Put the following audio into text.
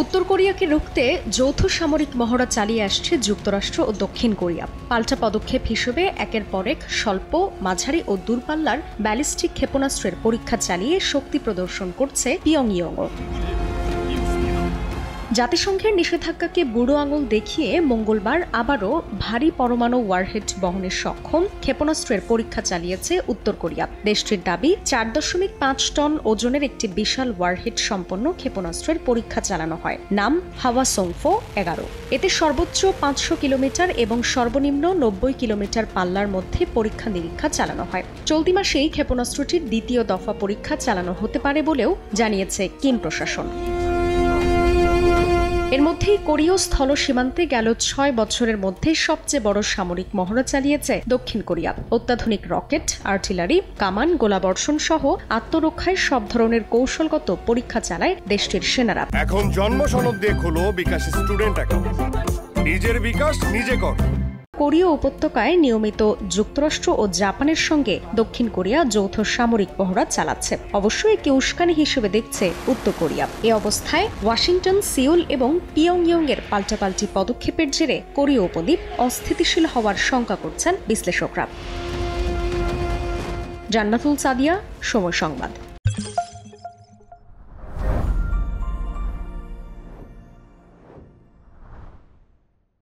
উত্তর কোরিয়াকে রুখতে যৌথ সামরিক মহড়া চালিয়ে আসছে যুক্তরাষ্ট্র ও দক্ষিণ কোরিয়া। পাল্টা পদক্ষেপ হিসেবে একের পর এক স্বল্প, মাঝারি ও দূরপাল্লার ব্যালিস্টিক ক্ষেপণাস্ত্রের পরীক্ষা চালিয়ে শক্তি প্রদর্শন করছে পিয়ংইয়ংও। জাতিসংঘের নিষেধাজ্ঞাকে বুড়ো আঙুল দেখিয়ে মঙ্গলবার আবারও ভারী পরমাণু ওয়ারহেড বহনে সক্ষম ক্ষেপণাস্ত্রের পরীক্ষা চালিয়েছে উত্তর কোরিয়া। দেশটির দাবি 4.5 টন ওজনের একটি বিশাল ওয়ারহেড সম্পন্ন ক্ষেপণাস্ত্রের পরীক্ষা চালানো হয়। নাম হাওয়াসংফো 11। এতে সর্বোচ্চ 500 কিলোমিটার এবং সর্বনিম্ন 90 কিলোমিটার পাল্লার মধ্যে পরীক্ষা নিরীক্ষা চালানো হয়। চলতি মাসেই ক্ষেপণাস্ত্রটির দ্বিতীয় দফা পরীক্ষা চালানো হতে পারে বলেও জানিয়েছে কিম প্রশাসন। এর মধ্যেই কোরীয় স্থল সীমান্তে গেল 6 বছরের মধ্যে সবচেয়ে বড় সামরিক মহড়া চালিয়েছে দক্ষিণ কোরিয়া। অত্যাধুনিক রকেট, আর্টিলারি, কামান, গোলাবর্ষণ সহ আত্মরক্ষায় সব ধরনের কৌশলগত পরীক্ষা চালায় দেশটির সেনারা। এখন জন্ম সনদ দিয়ে খোলো বিকাশ স্টুডেন্ট অ্যাকাউন্ট। নিজের বিকাশ নিজে কর। কোরীয় উপত্যকায় নিয়মিত যুক্তরাষ্ট্র ও জাপানের সঙ্গে দক্ষিণ কোরিয়া যৌথ সামরিক মহড়া চালাচ্ছে। অবশ্যই একে উস্কানি হিসেবে দেখছে উত্তর কোরিয়া। এ অবস্থায় ওয়াশিংটন, সিউল এবং পিয়ংইয়ং এর পাল্টাপাল্টি পদক্ষেপের জেরে কোরীয় উপদ্বীপ অস্থিতিশীল হওয়ার শঙ্কা করছেন বিশ্লেষকরা। জান্নাতুল সাদিয়া, সময় সংবাদ।